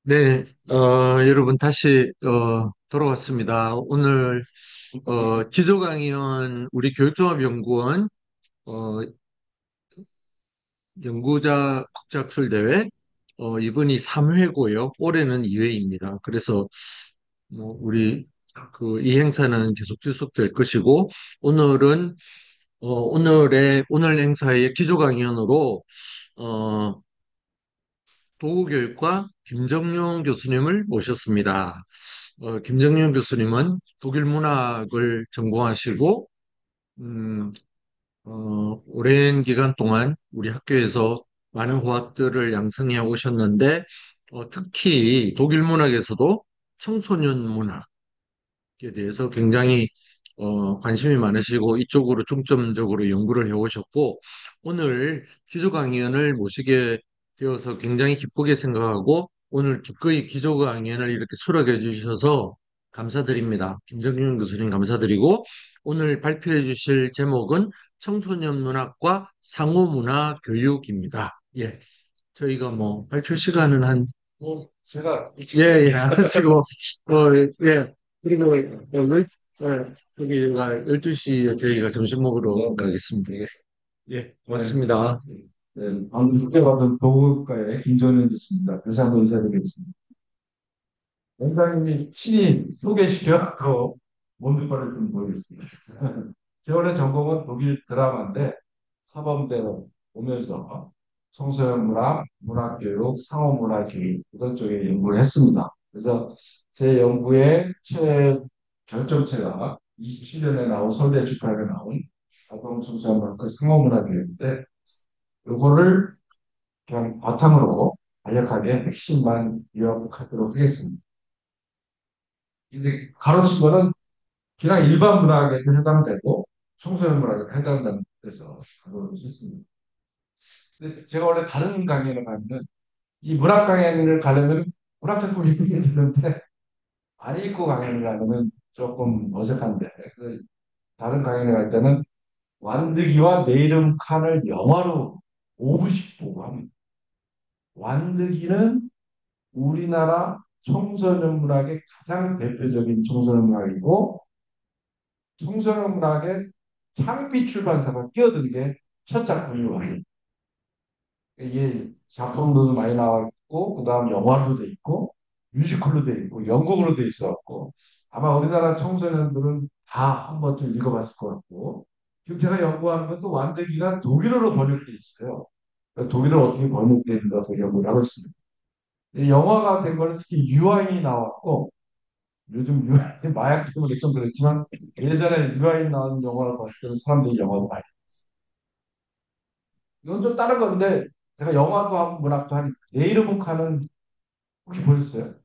네, 여러분 다시 돌아왔습니다. 오늘 기조강의원 우리 교육종합연구원 어, 연구자 국제학술대회 이번이 3회고요. 올해는 2회입니다. 그래서 뭐 우리 이 행사는 계속 지속될 것이고 오늘은 오늘 행사의 기조강의원으로 어, 도구교육과 김정용 교수님을 모셨습니다. 김정용 교수님은 독일 문학을 전공하시고, 음, 오랜 기간 동안 우리 학교에서 많은 호학들을 양성해 오셨는데, 특히 독일 문학에서도 청소년 문학, 에 대해서 굉장히 관심이 많으시고 이쪽으로 중점적으로 연구를 해오셨고 오늘 기조 강의원을 모시게 되어서 굉장히 기쁘게 생각하고 오늘 기꺼이 기조 강의원을 이렇게 수락해 주셔서 감사드립니다. 김정균 교수님 감사드리고 오늘 발표해 주실 제목은 청소년 문학과 상호 문화 교육입니다. 예, 저희가 뭐 발표 시간은 한 제가 예, 예, 하시고, 예. 그리고, 여기가 12시에 저희가 점심 먹으러 가겠습니다. 되겠습니다. 예, 네, 고맙습니다. 네, 방금 소개받은 도국가의 김정현 교수입니다. 다시 한번 인사드리겠습니다. 원장님이 친히 소개시켜서 몸둘바를 좀 보이겠습니다. 제 원래 전공은 독일 드라마인데 사범대 오면서 청소년 문학, 문학교육, 상호문화교육 이런 쪽에 연구를 했습니다. 그래서 제 연구의 결정체가 27년에 나온 서울대 출판에 나온 아동청소년 문학과 상호문화교육인데 요거를 그냥 바탕으로 간략하게 핵심만 요약하도록 하겠습니다. 이제 가로친 거는 그냥 일반 문학에도 해당되고 청소년 문학에도 해당되는 데서 가로를 쳤습니다. 근데 제가 원래 다른 강연을 가면은 이 문학 강연을 가려면 문학 작품 읽어야 되는데 안 읽고 강연을 하면 조금 어색한데 그 다른 강연을 갈 때는 완득이와 내 이름 칸을 영화로 5부씩 보고 합니다. 완득이는 우리나라 청소년 문학의 가장 대표적인 청소년 문학이고 청소년 문학의 창비 출판사가 끼어든 게 첫 작품이 와요. 이게 작품도 많이 나와 있고 그다음 영화로 돼 있고 뮤지컬로 돼 있고 연극으로 돼 있었고 아마 우리나라 청소년들은 다 한 번쯤 읽어봤을 것 같고 지금 제가 연구하는 것도 완득이가 독일어로 번역돼 있어요. 그러니까 독일어 어떻게 번역되는가 연구를 하고 있습니다. 이 영화가 된 거는 특히 유아인이 나왔고 요즘 유아인 마약 때문에 좀 그랬지만 예전에 유아인 나온 영화를 봤을 때는 사람들이 영화도 많이 이건 좀 다른 건데 제가 영화도 하고 문학도 하니까 내 이름은 카는 혹시 보셨어요?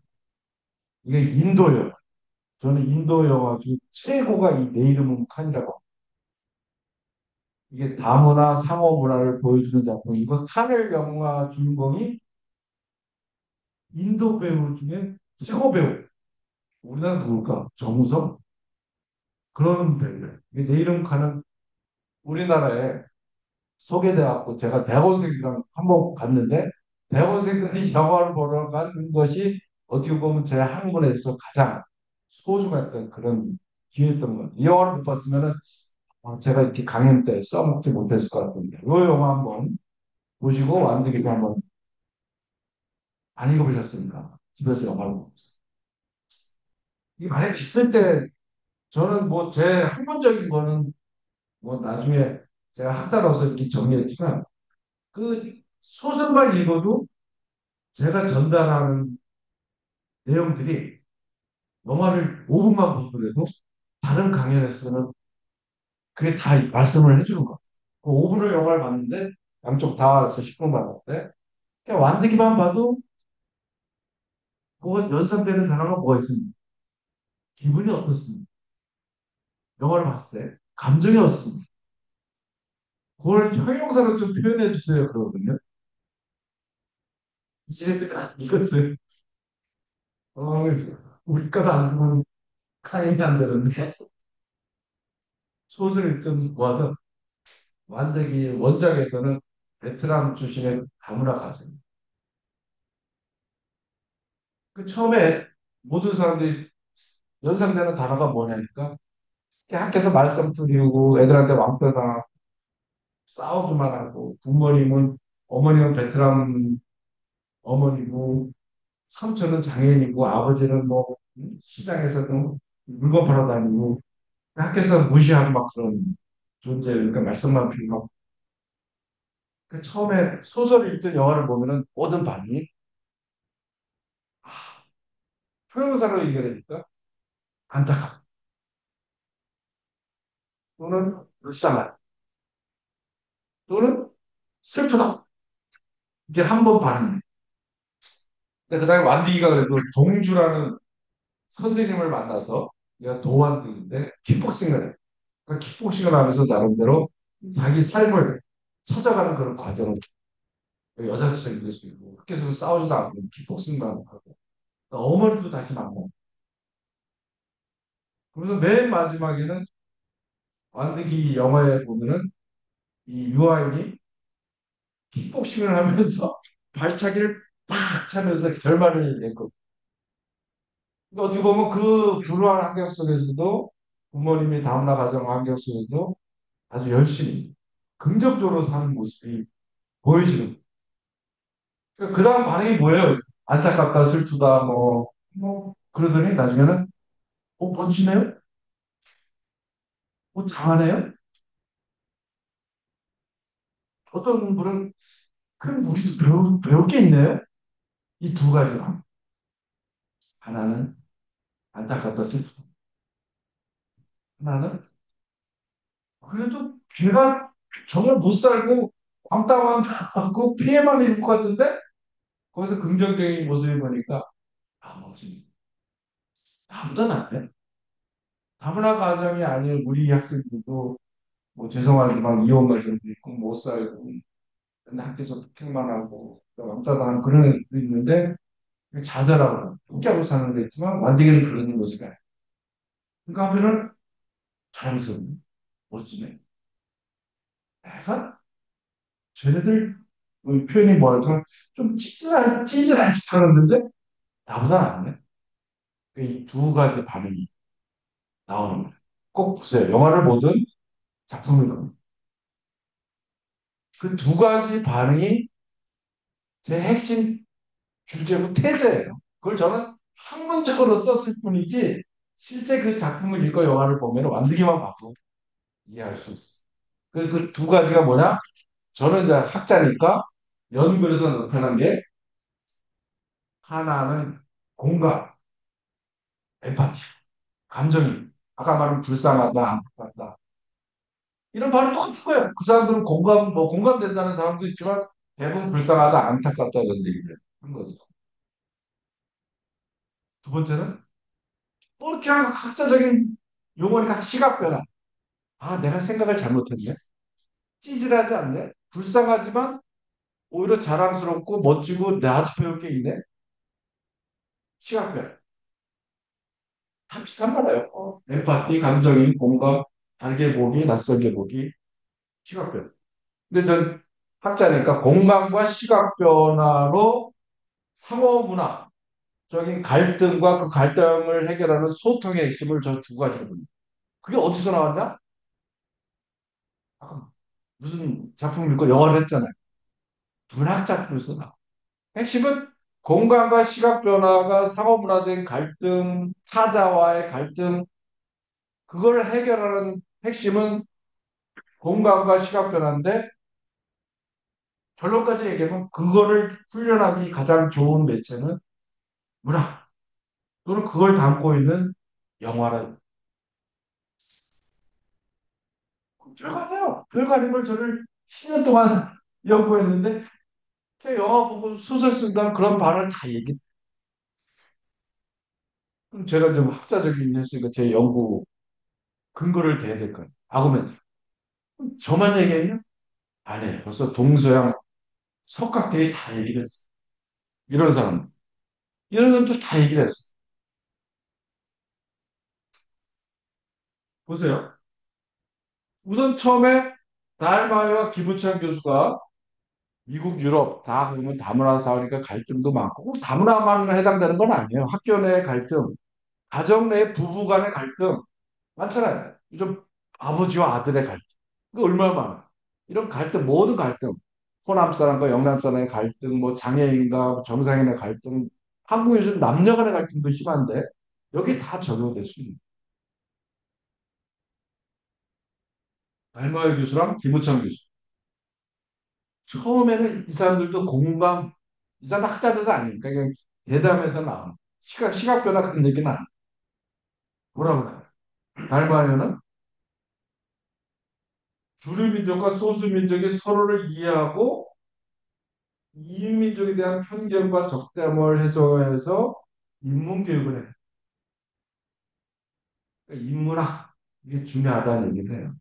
이게 인도 영화. 저는 인도 영화 중 최고가 이 내 이름은 칸이라고. 이게 다문화, 상호 문화를 보여주는 작품. 이거 칸을 영화 주인공이 인도 배우 중에 최고 배우. 우리나라 누굴까? 정우성? 그런 배우예요. 이게 내 이름 칸은 우리나라에 소개돼갖고 제가 대학원생이랑 한번 갔는데 대학원생들이 영화를 보러 가는 것이 어떻게 보면 제 학문에서 가장 소중했던 그런 기회였던 것 같아요. 이 영화를 못 봤으면은 제가 이렇게 강연 때 써먹지 못했을 것 같은데 이 영화 한번 보시고 완득이도 한번 안 읽어보셨습니까? 집에서 영화를 보면서. 이게 만약에 있을 때 저는 뭐 제 학문적인 거는 뭐 나중에 제가 학자로서 이렇게 정리했지만 그 소설만 읽어도 제가 전달하는 내용들이 영화를 5분만 보더라도 다른 강연에서는 그게 다 말씀을 해주는 거예요. 그 5분을 영화를 봤는데 양쪽 다 해서 10분 봤는데 그냥 완드기만 봐도 뭐가 연상되는 단어가 뭐가 있습니까? 기분이 어떻습니까? 영화를 봤을 때 감정이 어떻습니까? 그걸 형용사로 좀 표현해 주세요 그러거든요. 이제스가 이것을 어, 우리까도 안 보면 카인이 안 되는데 소설 읽든 뭐하든 완득이 원작에서는 베트남 출신의 다문화 가수. 입니다. 그 처음에 모든 사람들이 연상되는 단어가 뭐냐니까 학교에서 말썽 리우고 애들한테 왕따 당하고 싸우기만 하고 부모님은 어머님은 베트남 어머니고 삼촌은 장애인이고 아버지는 뭐 시장에서 좀 물건 팔아 다니고 학교에서 무시하고 막 그런 존재 그러니까 말썽만 피우고 그 처음에 소설을 읽던 영화를 보면은 모든 반응이 아, 표현사로 얘기하니까 안타깝다 또는 불쌍하다 또는 슬프다 이게 한 번 반응이에요. 근데 그다음에 완디기가 그래도 동주라는 선생님을 만나서 얘가 도안등인데 킥복싱을 해. 그 킥복싱을 하면서 나름대로 자기 삶을 찾아가는 그런 과정을 여자 선생님도 있고 학교에서 싸우지도 않고 킥복싱만 하고 그러니까 어머니도 다시 만나고 그래서 맨 마지막에는 완득이 영화에 보면은 이 유아인이 킥복싱을 하면서 발차기를 팍 차면서 결말을 냈고 그러니까 어떻게 보면 그 불우한 환경 속에서도 부모님이 다문화 가정 환경 속에도 아주 열심히 긍정적으로 사는 모습이 보여지는 그 다음 반응이 뭐예요? 안타깝다 슬프다 뭐 그러더니 나중에는 멋지네요? 잘하네요? 어떤 분은 그럼 우리도 배울 게 있네요? 이 두 가지만 하나는 안타깝다 슬프다 하나는 그래도 걔가 정말 못 살고 왕따왕따하고 피해만 입을 것 같은데 거기서 긍정적인 모습을 보니까 멋지네 나보다 낫네 다문화 가정이 아닌 우리 학생들도 뭐 죄송하지만 이혼 가정도 있고 못 살고 맨날 학교에서 폭행만 하고 왕따당하는 그런 애들도 있는데 자잘하고 포기하고 사는 데 있지만 완전히는 그런 모습이 아니야. 그러니까 한편은 자랑스럽네. 멋지네. 내가 쟤네들 표현이 뭐랄까 좀 찌질한 짓 하는데 나보다 낫네. 이 두 가지 반응이 나오는 거예요. 꼭 보세요. 영화를 보든 작품을 보든 그 두 가지 반응이 제 핵심 주제고 태제예요. 그걸 저는 학문적으로 썼을 뿐이지 실제 그 작품을 읽고 영화를 보면 완전히만 봐도 이해할 수 있어. 그 두 가지가 뭐냐? 저는 이제 학자니까 연구에서 나타난 게 하나는 공감, 엠파티, 감정이. 아까 말한 불쌍하다, 안타깝다. 이런 말은 똑같은 거예요. 그 사람들은 공감된다는 사람도 있지만 대부분 불쌍하다, 안타깝다 이런 얘기를 한 거죠. 두 번째는 뭐 이렇게 학자적인 용어니까 시각 변화. 내가 생각을 잘못했네. 찌질하지 않네. 불쌍하지만 오히려 자랑스럽고 멋지고 나도 배울 게 있네. 시각 변화. 다 비슷한 거예요. 엠파티, 감정인, 공감, 다르게 보기, 낯설게 보기, 시각 변화. 근데 전 학자니까 공감과 시각 변화로 상호 문화적인 갈등과 그 갈등을 해결하는 소통의 핵심을 저 두 가지로 봅니다. 그게 어디서 나왔냐? 아까 무슨 작품 읽고 영화를 했잖아요. 문학 작품에서 나와. 핵심은 공간과 시각 변화가 상호 문화적인 갈등, 타자와의 갈등, 그걸 해결하는 핵심은 공간과 시각 변화인데 결론까지 얘기하면 그거를 훈련하기 가장 좋은 매체는 문학 또는 그걸 담고 있는 영화는 별거 아니에요. 별거 아닌 걸 저를 10년 동안 연구했는데 영화 보고 소설 쓴다는 그런 발언을 다 얘기. 그럼 제가 좀 학자적인 했으니까 제 연구 근거를 대야 될 거예요. 아구멘트. 저만 얘기했냐? 아니에요. 벌써 동서양 석학들이 다 얘기를 했어. 이런 사람. 이런 사람도 다 얘기를 했어. 보세요. 우선 처음에 달마이와 김우찬 교수가 미국, 유럽 다 그러면 다문화 사회니까 갈등도 많고 꼭 다문화만 해당되는 건 아니에요. 학교 내 갈등, 가정 내 부부 간의 갈등 많잖아요. 요즘 아버지와 아들의 갈등. 그 얼마나 많아. 이런 갈등, 모든 갈등. 호남 사람과 영남 사람의 갈등, 뭐 장애인과 정상인의 갈등. 한국 요즘 남녀 간의 갈등도 심한데 여기 다 적용될 수 있는. 알마의 교수랑 김우창 교수. 처음에는 이 사람들도 공감, 이 사람 학자들도 아니니까 그냥 대담에서 나온 시각 변화 그런 얘기는 아니에요. 뭐라고 그래요? 알마녀는 주류 민족과 소수 민족이 서로를 이해하고 이민족에 대한 편견과 적대감을 해소해서 인문교육을 해. 그러니까 인문학 이게 중요하다는 얘기를 해요.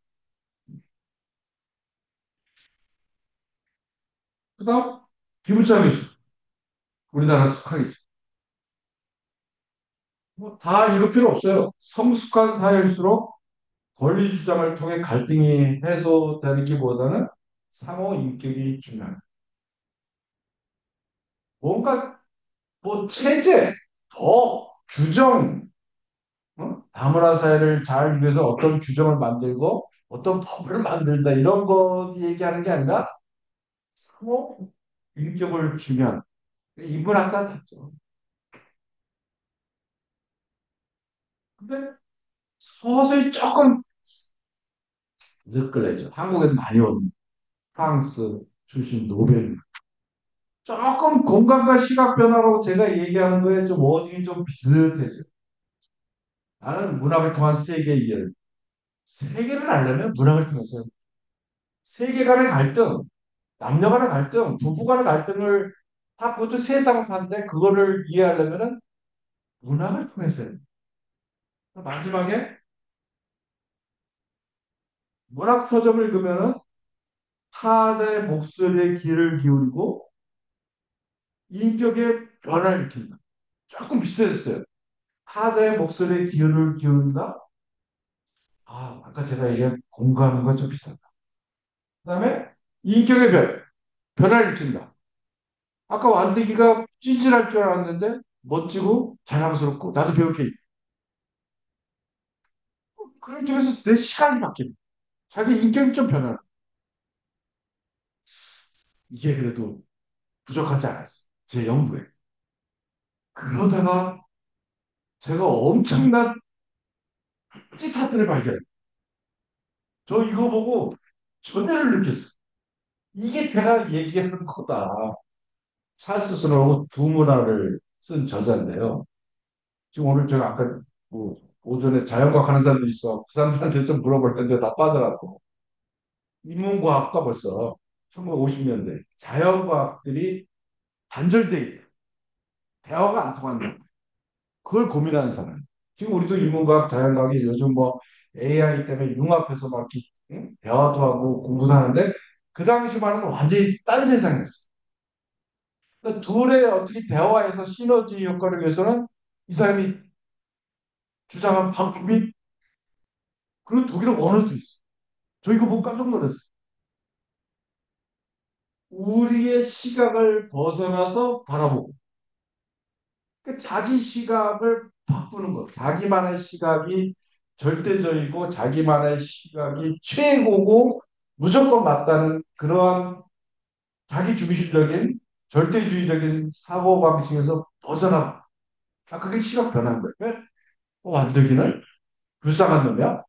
그다음 기부장 교수 우리나라 속학이죠. 뭐다 이럴 필요 없어요. 성숙한 사회일수록 권리 주장을 통해 갈등이 해소되기보다는 상호 인격이 중요한. 뭔가 뭐 체제, 법, 규정, 다문화 사회를 잘 위해서 어떤 규정을 만들고 어떤 법을 만든다 이런 거 얘기하는 게 아니라 상호 인격을 중요한 인문학과 같죠. 근데 서서히 조금 느껴져. 한국에도 많이 온 프랑스 출신 노벨 조금 공간과 시각 변화라고 제가 얘기하는 거에 좀 워딩이 좀 비슷해져. 나는 문학을 통한 세계 이해를 세계를 알려면 문학을 통해서 세계 간의 갈등, 남녀 간의 갈등, 부부 간의 갈등을 다 그것도 세상사인데 그거를 이해하려면은 문학을 통해서 해요. 마지막에 문학 서적을 읽으면은 타자의 목소리에 귀를 기울이고 인격의 변화를 일으킨다. 조금 비슷했어요. 타자의 목소리에 귀를 기울인다. 아, 아까 제가 얘기한 공감하는 건 좀 비슷하다. 그다음에 인격의 변화를 일으킨다. 아까 완득이가 찌질할 줄 알았는데 멋지고 자랑스럽고 나도 배울게. 그렇게 해서 내 시각이 바뀝니다. 자기 인격이 좀 변화를. 이게 그래도 부족하지 않았어요. 제 연구에. 그러다가 제가 엄청난 찌타들을 발견해요. 저 이거 보고 전율을 느꼈어요. 이게 제가 얘기하는 거다. 찰스 스노우 두 문화를 쓴 저자인데요. 지금 오늘 제가 아까 뭐 오전에 자연과학 하는 사람도 있어. 그 사람들한테 좀 물어볼 텐데 다 빠져갖고. 인문과학과 벌써 1950년대 자연과학들이 단절돼 있대. 대화가 안 통한다. 그걸 고민하는 사람. 지금 우리도 인문과학, 자연과학이 요즘 뭐 AI 때문에 융합해서 막 이렇게, 응? 대화도 하고 공부도 하는데 그 당시만은 완전히 딴 세상이었어. 그러니까 둘의 어떻게 대화에서 시너지 효과를 위해서는 이 사람이 주장한 방법이 그리고 독일어 원어도 있어. 저 이거 보고 깜짝 놀랐어요. 우리의 시각을 벗어나서 바라보고 그 자기 시각을 바꾸는 것. 자기만의 시각이 절대적이고 자기만의 시각이 최고고 무조건 맞다는 그러한 자기중심적인 절대주의적인 사고방식에서 벗어나. 아, 그게 시각 변화인 거예요. 왜? 완덕이는 불쌍한 놈이야.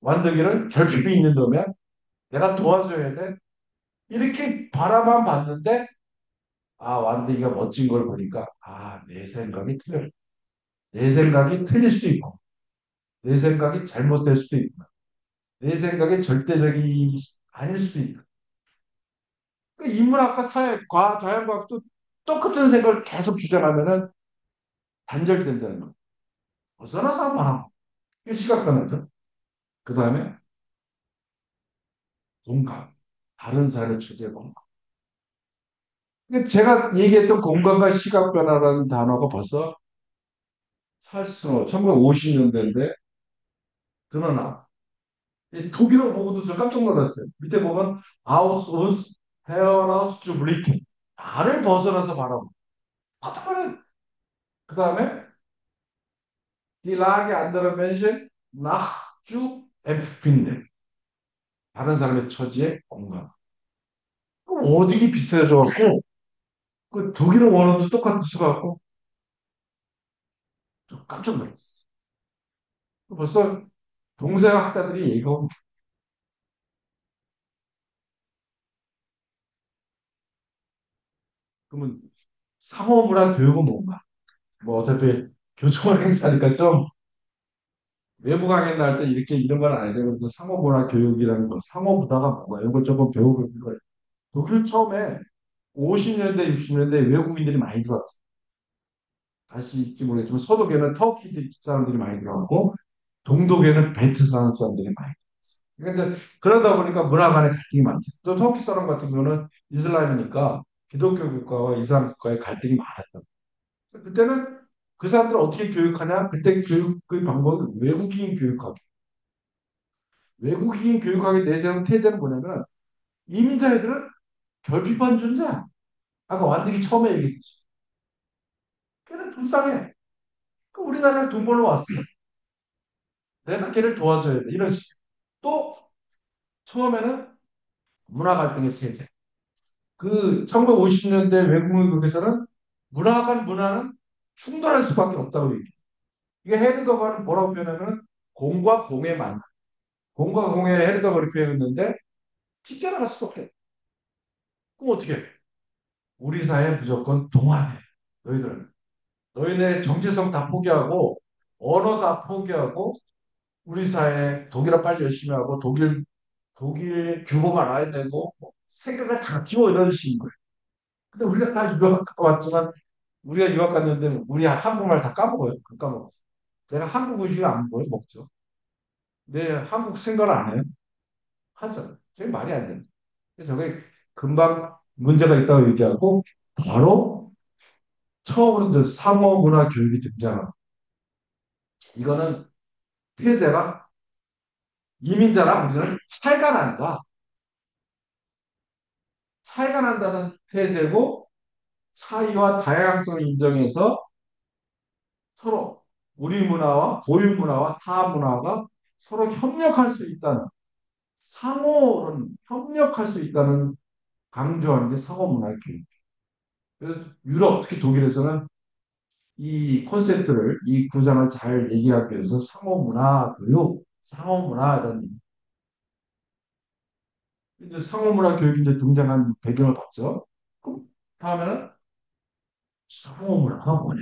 완덕이는 결핍이 있는 놈이야. 내가 도와줘야 돼. 이렇게 바라만 봤는데 아, 완덕이가 멋진 걸 보니까 아, 내 생각이 틀려. 내 생각이 틀릴 수도 있고 내 생각이 잘못될 수도 있고 내 생각이 절대적이 아닐 수도 있고 그러니까 인문학과 사회, 과학, 자연과학도 똑같은 생각을 계속 주장하면은 단절된다는 거. 벗어나서 한번 하고 이게 시각변화죠. 그 다음에 공감. 다른 사람의 처지에 공감. 그러니까 제가 얘기했던 공감과 시각변화라는 단어가 벌써 살수록 1950년대인데 드러나. 이 독일어 보고도 저 깜짝 놀랐어요. 밑에 보면 아우스, 운스, 헤어나우스 주 블리킹. 나를 벗어나서 바라보. 어떡하는 그 다음에 Die Lage anderer Menschen nach zu empfinden. 다른 사람의 처지에 공감. 그 어디기 비슷해져갖고 그 독일어 원어도 똑같은 수가 갖고 좀 깜짝 놀랐어. 벌써 동서양 학자들이 얘기하고 그러면 상호문화 교육은 뭔가? 뭐 어차피 교총원 행사니까 좀 외부 강연 날 때 이렇게 이런 건 안 해야 되고 상호문화 교육이라는 거 상호문화가 뭔가 이런 걸 조금 배우고 있는 거예요. 독일 처음에 50년대 60년대 외국인들이 많이 들어왔어요. 다시 모르겠지만 서독에는 터키 사람들이 많이 들어왔고 동독에는 베트 사람들이 많이. 그러니까 이제 그러다 보니까 문화 간의 갈등이 많죠. 또 터키 사람 같은 경우는 이슬람이니까 기독교 국가와 이슬람 국가의 갈등이 많았다. 그때는 그 사람들을 어떻게 교육하냐? 그때 교육의 방법은 외국인 교육하기. 외국인 교육하기 내세운 태제는 뭐냐면 이민자애들은 결핍한 존재야. 아까 완득이 처음에 얘기했지. 걔는 불쌍해. 그 우리나라에 돈 벌러 왔어. 내가 걔를 도와줘야 돼. 이런 식. 또 처음에는 문화 갈등의 태제. 그 1950년대 외국어에서는 문화 간 문화는 충돌할 수밖에 없다고 얘기해. 이게 헤르더가는 뭐라고 표현하면 공과 공의 만남. 공과 공의 헤르더가 그렇게 표현했는데 튀겨나갈 수밖에 없어. 그럼 어떻게 해? 우리 사회 무조건 동화돼. 너희들은. 너희네 정체성 다 포기하고 언어 다 포기하고 우리 사회 독일어 빨리 열심히 하고 독일 규모만 알아야 되고 뭐 생각을 다 지워 이런 식인 거예요. 근데 우리가 다 유학 갔다 왔지만 우리가 유학 갔는데 우리 한국말 다 까먹어요. 그 까먹었어. 내가 한국 음식을 안 먹어요. 먹죠. 내 한국 생각을 안 해요. 하죠. 저게 말이 안 돼요. 그래서 저게 금방 문제가 있다고 얘기하고 바로 처음으로 이제 상호 문화 교육이 등장합니다. 이거는 태제가 이민자랑 우리는 차이가 난다. 차이가 난다는 태제고 차이와 다양성을 인정해서 서로 우리 문화와 고유 문화와 타 문화가 서로 협력할 수 있다는 상호는 협력할 수 있다는 강조하는 게 상호 문화 교육. 그래서 유럽 특히 독일에서는 이 콘셉트를 이 구상을 잘 얘기하기 위해서 상호 문화 교육, 상호 문화 이런 이제 상호 문화 교육이 이제 등장한 배경을 봤죠. 그럼 다음에는 상호 문화가 뭐냐?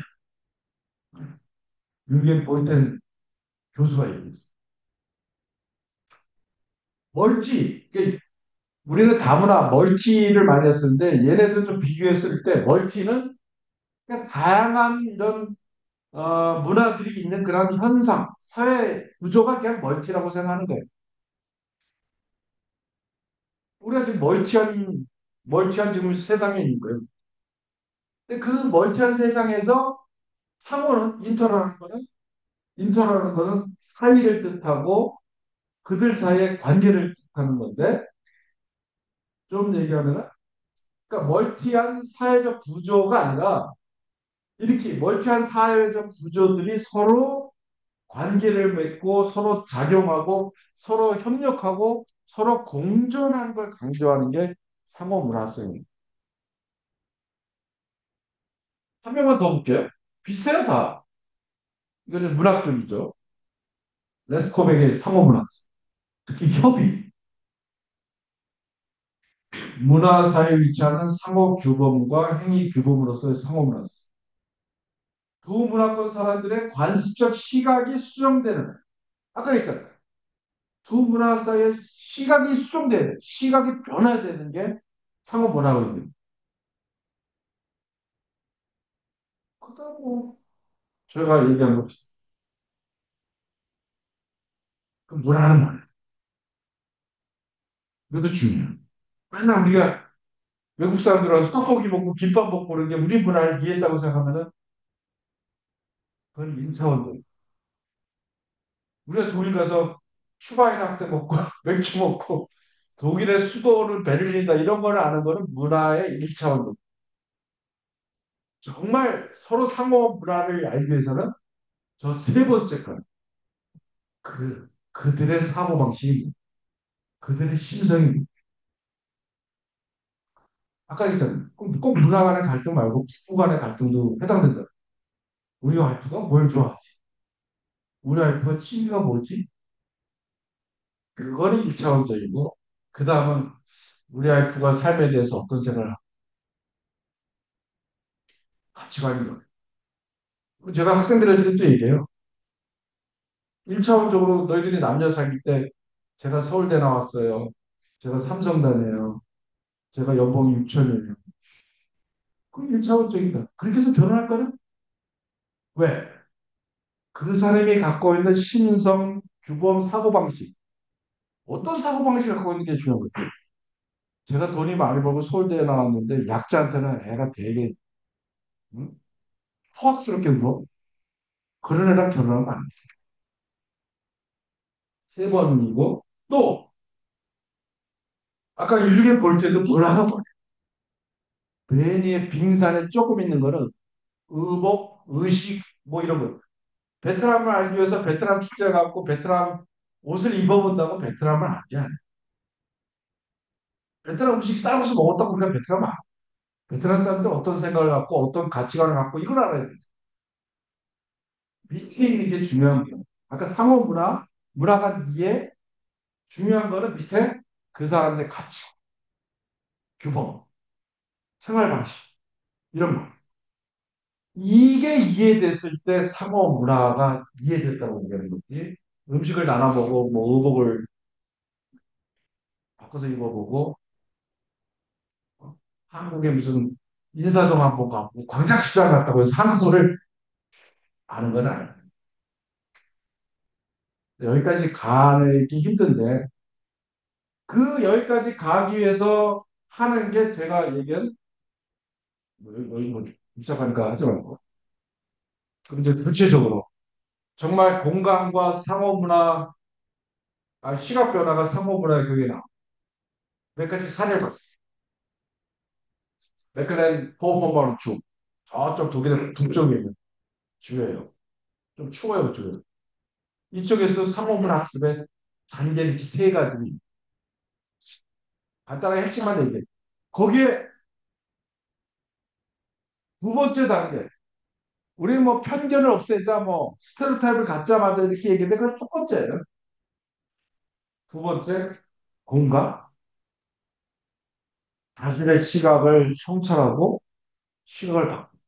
율겐 보이텐 교수가 얘기했어. 멀티. 그러니까 우리는 다문화 멀티를 많이 했었는데 얘네들 좀 비교했을 때 멀티는 그냥 다양한 이런 문화들이 있는 그런 현상, 사회 구조가 그냥 멀티라고 생각하는 거예요. 우리가 지금 멀티한 지금 세상에 있는 거예요. 근데 그 멀티한 세상에서 상호는 인터라는 거는 사이를 뜻하고 그들 사이의 관계를 뜻하는 건데 좀 얘기하면은 그러니까 멀티한 사회적 구조가 아니라 이렇게 멀티한 사회적 구조들이 서로 관계를 맺고 서로 작용하고 서로 협력하고 서로 공존하는 걸 강조하는 게 상호 문화성입니다. 한 명만 더 볼게요. 비슷해요, 다. 이거는 문학적이죠. 레스코백의 상호 문학. 특히 협의, 문화 사회에 위치하는 상호 규범과 행위 규범으로서의 상호 문화. 두 문화권 사람들의 관습적 시각이 수정되는, 아까 했잖아요. 두 문화 사이의 시각이 수정되는, 시각이 변화되는 게 상호 문화거든요. 그다음 뭐 제가 얘기한 것 그 문화는 뭐예요? 이것도 중요해요. 맨날 우리가 외국 사람들 와서 떡볶이 먹고 김밥 먹고 그런 게 우리 문화를 이해했다고 생각하면은 그건 인차원도. 우리가 독일 가서 슈바인 학생 먹고 맥주 먹고 독일의 수도는 베를린이다 이런 걸 아는 거는 문화의 1차원적. 정말 서로 상호 문화를 알기 위해서는 저 세 번째 건, 그들의 사고방식이, 그들의 심성이, 아까 얘기했잖아요. 꼭 문화 간의 갈등 말고 부부 간의 갈등도 해당된다. 우리 와이프가 뭘 좋아하지? 우리 와이프가 취미가 뭐지? 그거는 1차원적이고, 그 다음은 우리 와이프가 삶에 대해서 어떤 생각을 하고, 가치관이 뭐예요? 제가 학생들한테도 얘기해요. 1차원적으로 너희들이 남녀 사귈 때 제가 서울대 나왔어요. 제가 삼성 다녀요. 제가 연봉이 6천이에요. 그럼 1차원적이다. 그렇게 해서 결혼할 거는 왜? 그 사람이 갖고 있는 신성, 규범, 사고방식. 어떤 사고방식을 갖고 있는 게 중요한 거예요. 제가 돈이 많이 벌고 서울대에 나왔는데 약자한테는 애가 되게 응? 포악스럽게 굴어. 그런 애랑 결혼하면 안 돼. 세 번이고 또 아까 일개 볼 때도 뭐라고 봐. 괜히 빙산에 조금 있는 거는 의복, 의식 뭐 이런 거. 베트남을 알기 위해서 베트남 축제 갖고 베트남 옷을 입어본다고 베트남을 알지. 베트남 음식 쌀국수 먹었다고 우리가 베트남 알아. 베트남 사람들 어떤 생각을 갖고 어떤 가치관을 갖고 이걸 알아야 돼. 밑에 있는 게 중요한 거예요. 아까 상호 문화, 문화가 이해 중요한 거는 밑에 그 사람의 가치, 규범, 생활 방식 이런 거. 이게 이해됐을 때 상호 문화가 이해됐다고 얘기하는 거지. 음식을 나눠 먹고 뭐 의복을 바꿔서 입어보고 한국에 무슨 인사동 한번 가고 광장시장 갔다고 해서 한국어를 아는 건 아니에요. 여기까지 가기 힘든데 그 여기까지 가기 위해서 하는 게 제가 얘기한 뭐 복잡하니까 하지 말고 그럼 이제 구체적으로 정말 공간과 상호 문화 시각 변화가 상호 문화의 그게 몇 가지 사례를 봤어요. 맥클렌 포퍼바로 주 저쪽 독일의 북쪽에 있는 주예요. 좀 추워요 그쪽에. 이쪽에서 상호 문화 학습의 단계 이렇게 세 가지 간단하게 핵심만 얘기해. 거기에 두 번째 단계 우리는 뭐 편견을 없애자 뭐 스테레오타입을 갖자마자 이렇게 얘기했는데 그건 첫 번째예요. 두 번째 공간 자신의 시각을 성찰하고 시각을 바꾸고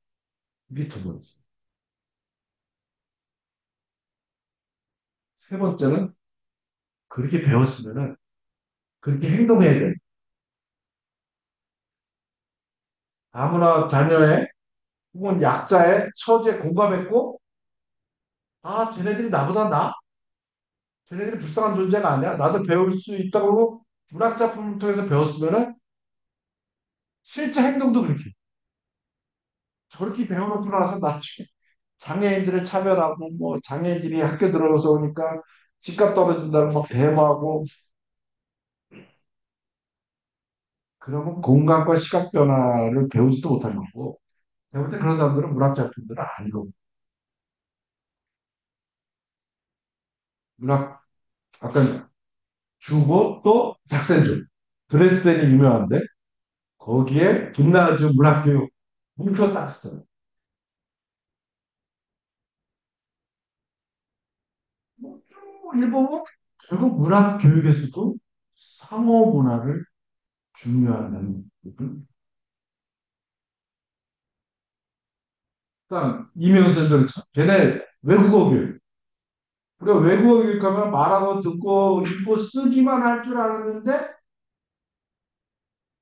이게 두 번째. 세 번째는 그렇게 배웠으면은 그렇게 행동해야 돼. 아무나 자녀의 혹은 약자의 처지에 공감했고 쟤네들이 나보다 쟤네들이 불쌍한 존재가 아니야. 나도 배울 수 있다고 문학 작품을 통해서 배웠으면은 실제 행동도 그렇게 저렇게 배워놓고 나서 나중에 장애인들을 차별하고 뭐 장애인들이 학교 들어서 오니까 집값 떨어진다는 거 대모하고 그러면 공간과 시각 변화를 배우지도 못하는 거고 제가 볼 때 그런 사람들은 문학 작품들은 아니고 문학 아까 주고 또 작센주 드레스덴이 유명한데 거기에 김나주 문학교육 문표 딱 쓰잖아요. 뭐쭉 읽어보면 결국 문학 교육에서도 상호 문화를 중요하다는 부분. 그러니까 이명선들 걔네 외국어 교육. 우리가 외국어 교육하면 말하고 듣고 읽고 쓰기만 할 줄 알았는데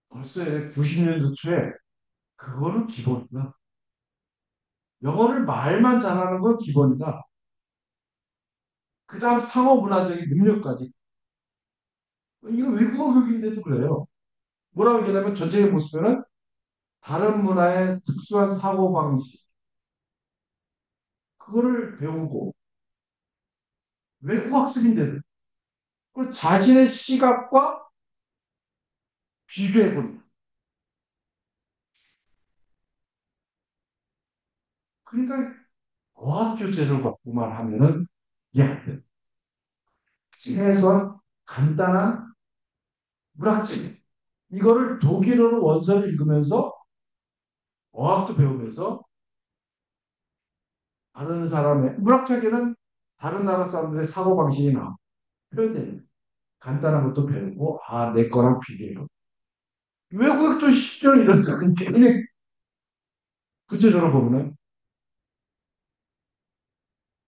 벌써 90년도 초에 그거는 기본이다. 영어를 말만 잘하는 건 기본이다. 그 다음 상호 문화적인 능력까지. 이거 외국어 교육인데도 그래요. 뭐라고 얘기하냐면 전체의 모습에는 다른 문화의 특수한 사고방식, 그거를 배우고 외국 학습인데도 그걸 자신의 시각과 비교해본. 그러니까 어학 교재를 갖고만 하면은 이게 안 돼. 최소한 간단한 문학책. 이거를 독일어로 원서를 읽으면서 어학도 배우면서 다른 사람의 문학책에는 다른 나라 사람들의 사고방식이 나와. 표현되는 간단한 것도 배우고 아, 내 거랑 비교해요. 외국도 쉽죠 이런 굉장히 구체적으로 보면은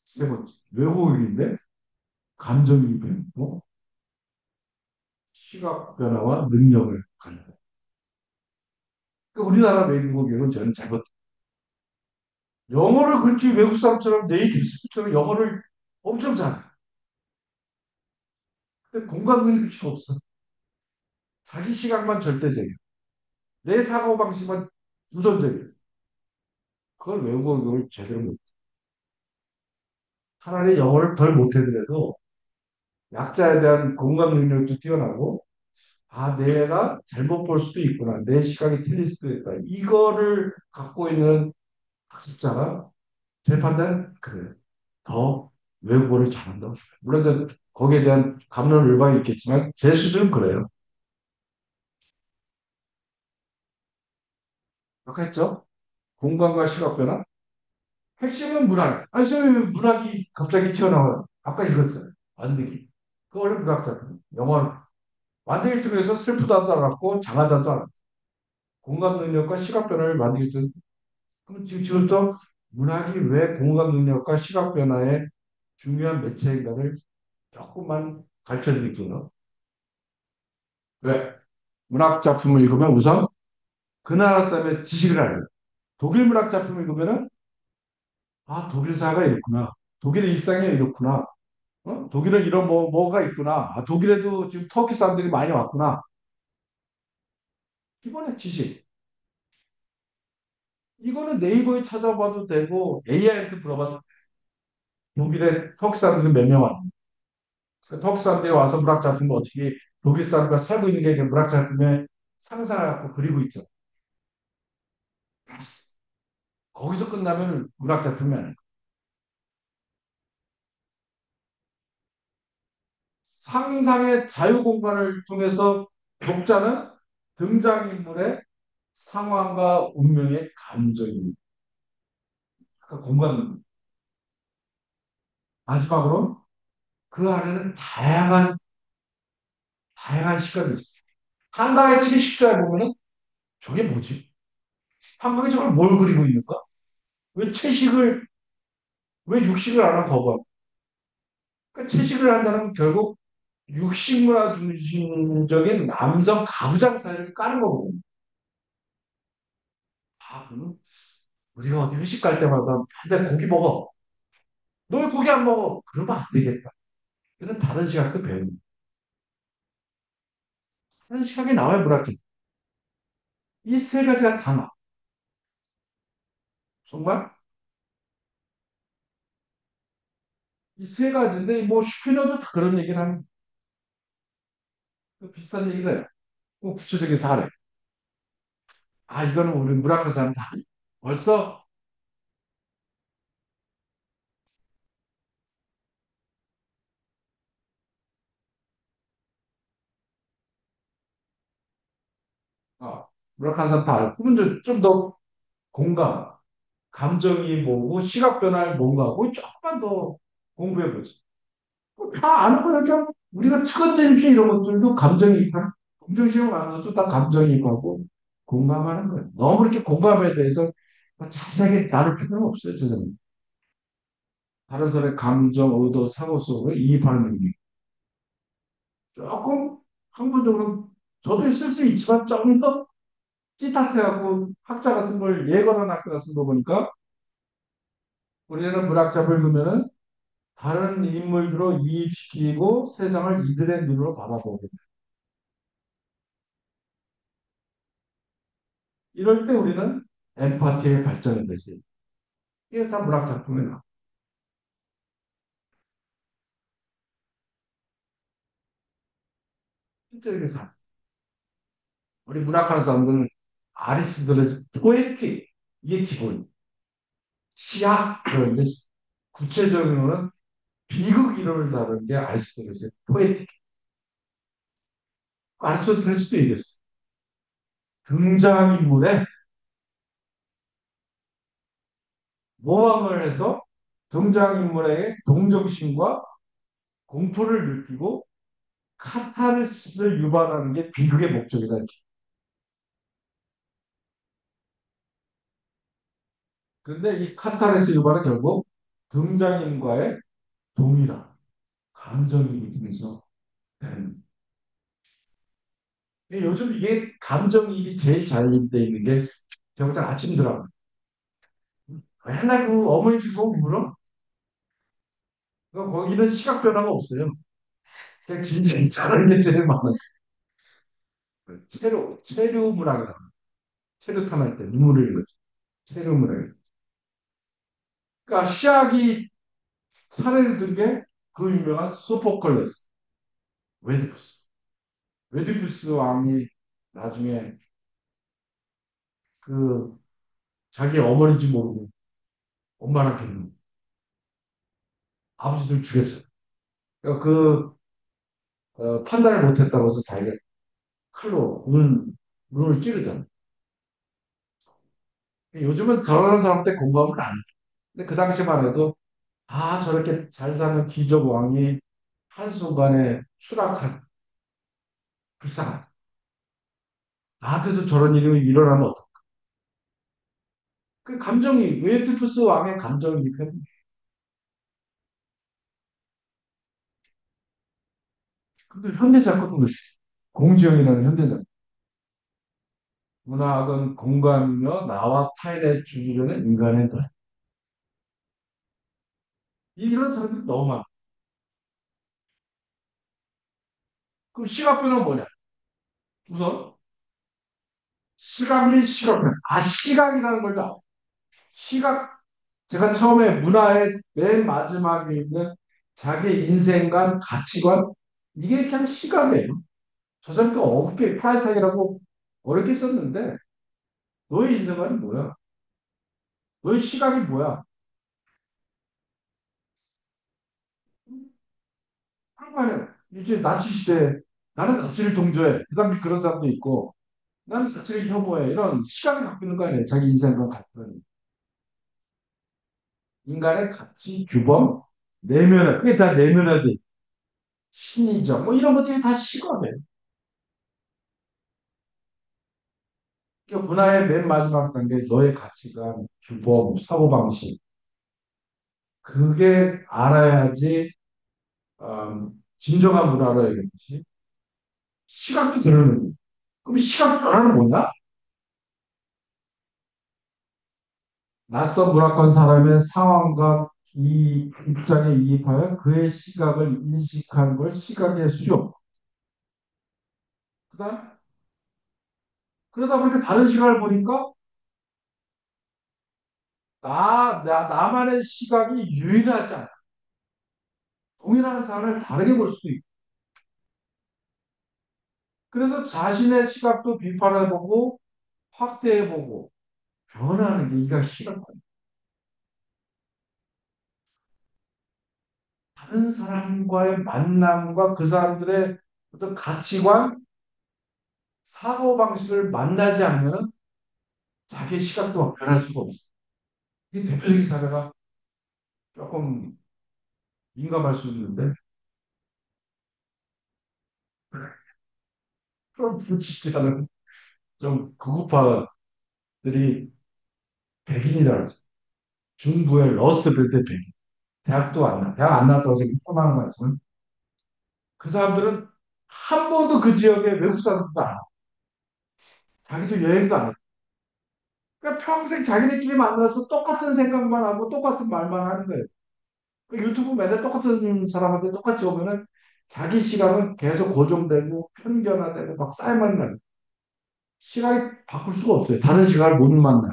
세 번째 외국인데 감정이 배우고 시각 변화와 능력을 갖는. 그러니까 우리나라 외국인은 저는 잘못 영어를 그렇게 외국 사람처럼 네이티브 스피처럼 영어를 엄청 잘해. 근데 공감 능력이 없어. 자기 시각만 절대적이야. 내 사고방식만 우선적이야. 그걸 외국어를 제대로 못. 차라리 영어를 덜 못하더라도 약자에 대한 공감 능력도 뛰어나고 아 내가 잘못 볼 수도 있구나. 내 시각이 틀릴 수도 있다. 이거를 갖고 있는 학습자가 제 판단은 그래요. 더 외국어를 잘한다고 생각해요. 물론 거기에 대한 감론을박이 있겠지만 제 수준은 그래요. 아까 했죠? 공간과 시각 변화. 핵심은 문학. 아니, 저 문학이 갑자기 튀어나와요. 아까 읽었잖아요. 완득이. 그 원래 문학 작품. 영어는 완득이 통해서 슬프다도 알았고 장하다도 알았고 공감 능력과 시각 변화를 만들기 전 그럼 지금부터 문학이 왜 공감 능력과 시각 변화의 중요한 매체인가를 조금만 가르쳐 드릴게요. 왜? 문학 작품을 읽으면 우선 그 나라 사람의 지식을 알아요. 독일 문학 작품을 읽으면은 아 독일 사가 이렇구나. 독일의 일상이 이렇구나. 어? 독일은 이런 뭐가 있구나. 아, 독일에도 지금 터키 사람들이 많이 왔구나. 기본의 지식. 이거는 네이버에 찾아봐도 되고 AI한테 물어봐도 독일에 터키 사람들이 몇 명 왔는데 그 터키 사람들이 와서 문학 작품을 어떻게 독일 사람과 살고 있는 게 문학 작품에 상상하고 그리고 있죠. 거기서 끝나면 문학 작품이 아니에요. 상상의 자유 공간을 통해서 독자는 등장인물의 상황과 운명의 감정입니다. 그러니까 공간 마지막으로 그 안에는 다양한 시각이 있습니다. 한강의 70자에 보면은 저게 뭐지? 한강에 저걸 뭘 그리고 있는가? 왜 채식을 왜 육식을 안 하고 거부하고? 그러니까 채식을 한다는 건 결국 육식문화 중심적인 남성 가부장 사회를 까는 거거든요. 아, 그러면 우리가 어디 회식 갈 때마다 근데 고기 먹어. 너 왜 고기 안 먹어? 그러면 안 되겠다. 이런 다른 시각도 배우는. 다른 시각이 나와요, 문학적. 이 세 가지가 다 나와. 정말 이 세 가지인데 뭐 슈피너도 다 그런 얘기를 하는 비슷한 얘기를 해요. 뭐 구체적인 사례. 아, 이거는 우리 문학한 사람 다 벌써 문학한 사람 다 알고. 그러면 좀 더 공감, 감정이 뭐고 시각 변화를 뭔가 하고 조금만 더 공부해 보죠. 다 아는 거야. 그냥 우리가 측은지심씨 이런 것들도 감정이 있고 동정심을 나눠서 다 감정이 있고 하고 공감하는 거예요. 너무 이렇게 공감에 대해서 자세하게 나눌 필요는 없어요. 저는. 다른 사람의 감정, 의도, 사고 속을 이입하는 능력. 조금 학문적으로 저도 있을 수 있지만 조금 더 찌타해갖고 학자가 쓴 걸 예거한 학자가 쓴 거 보니까 우리는 문학작품을 읽으면은 다른 인물들로 이입시키고 세상을 이들의 눈으로 바라보게. 이럴 때 우리는 엠파티의 발전을 되지. 이게 다 문학작품이나 실제 이렇게 사. 우리 문학하는 사람들은 아리스토텔레스 포에틱 이게 기본. 시학 그런데 구체적으로는 비극 이론을 다루는 게 아리스토텔레스의 포에틱. 아리스토텔레스도 얘기했어요. 등장인물의 모함을 해서 등장인물에게 동정심과 공포를 느끼고 카타르시스를 유발하는 게 비극의 목적이다. 그런데 이 카타르시스 유발은 결국 등장인과의 동일한 감정이입이 통해서 되는. 요즘 이게 감정이입이 제일 잘 돼 있는 게 제가 볼때 아침 드라마. 맨날 그 어머니 보고 울어? 그러니까 거기는 시각 변화가 없어요. 그냥 진짜 잘하는 게 제일 많아요. 체류 문학이라. 체류 탐할 때 눈물을 흘리는 거죠. 체류 문학. 그러니까 시작이 사례를 든 게 그 유명한 소포클레스, 웨디푸스. 웨디푸스 왕이 나중에 그 자기 어머니인지 모르고 엄마랑 결혼, 아버지들 죽였어요. 그러니까 판단을 못했다고 해서 자기가 칼로 눈을 찌르잖아요. 요즘은 저런 사람 때 공감을 안 해요. 근데 그 당시만 해도 아 저렇게 잘 사는 귀족 왕이 한순간에 추락한 불쌍한 나한테도 저런 일이 일어나면 어떡해. 그 감정이 웨디푸스 왕의 감정이입 근데 현대작가도 공지영이라는 현대작 문학은 공간이며 나와 타인의 주기는 인간의 것. 이런 사람들이 너무 많아. 그럼 시각변화는 뭐냐? 우선 시각 및 시각변화. 아 시각이라는 걸도 알아. 시각 제가 처음에 문화의 맨 마지막에 있는 자기 인생관 가치관 이게 그냥 시각이에요. 저 사람이 어렵게 프라이탁이라고 어렵게 썼는데 너의 인생관이 뭐야? 너의 시각이 뭐야? 한간에 이제 나치 시대 나는 나치를 동조해. 그 다음에 그런 사람도 있고 나는 나치를 혐오해. 이런 시각을 갖고 있는 거 아니에요. 자기 인생과 같은 인간의 가치, 규범, 내면화. 그게 다 내면화돼. 심리적 뭐 이런 것들이 다 시각이에요. 그러니까 문화의 맨 마지막 단계 너의 가치관, 규범, 사고방식 그게 알아야지 진정한 문화로 얘기했지. 시각도 그러는 거예요. 그럼 시각 변화는 뭐냐? 낯선 문화권 사람의 상황과 이 입장에 이입하여 그의 시각을 인식하는 걸 시각의 수용. 그다음 그러다 보니까 다른 시각을 보니까 나만의 시각이 유일하지 않아. 동일한 사람을 다르게 볼 수도 있고. 그래서 자신의 시각도 비판해보고 확대해보고 변하는 게 이가 시각. 다른 사람과의 만남과 그 사람들의 어떤 가치관, 사고방식을 만나지 않으면 자기의 시각도 변할 수가 없어. 이 대표적인 사례가 조금 민감할 수 있는데 트럼프 지지하는 좀 극우파들이 백인이라고 하죠. 중부의 러스트벨트 백인. 대학도 안 나. 대학 안 나왔다고 해서 혐오하는 거 아니지만 그 사람들은 한 번도 그 지역에 외국 사람들도 안 와. 자기도 여행도 안 해. 그러니까 평생 자기네끼리 만나서 똑같은 생각만 하고 똑같은 말만 하는 거예요. 그 유튜브 맨날 똑같은 사람한테 똑같이 오면은 자기 시각은 계속 고정되고 편견화되고 막 쌓여만 나요. 시각이 바꿀 수가 없어요. 다른 시각을 못 만나.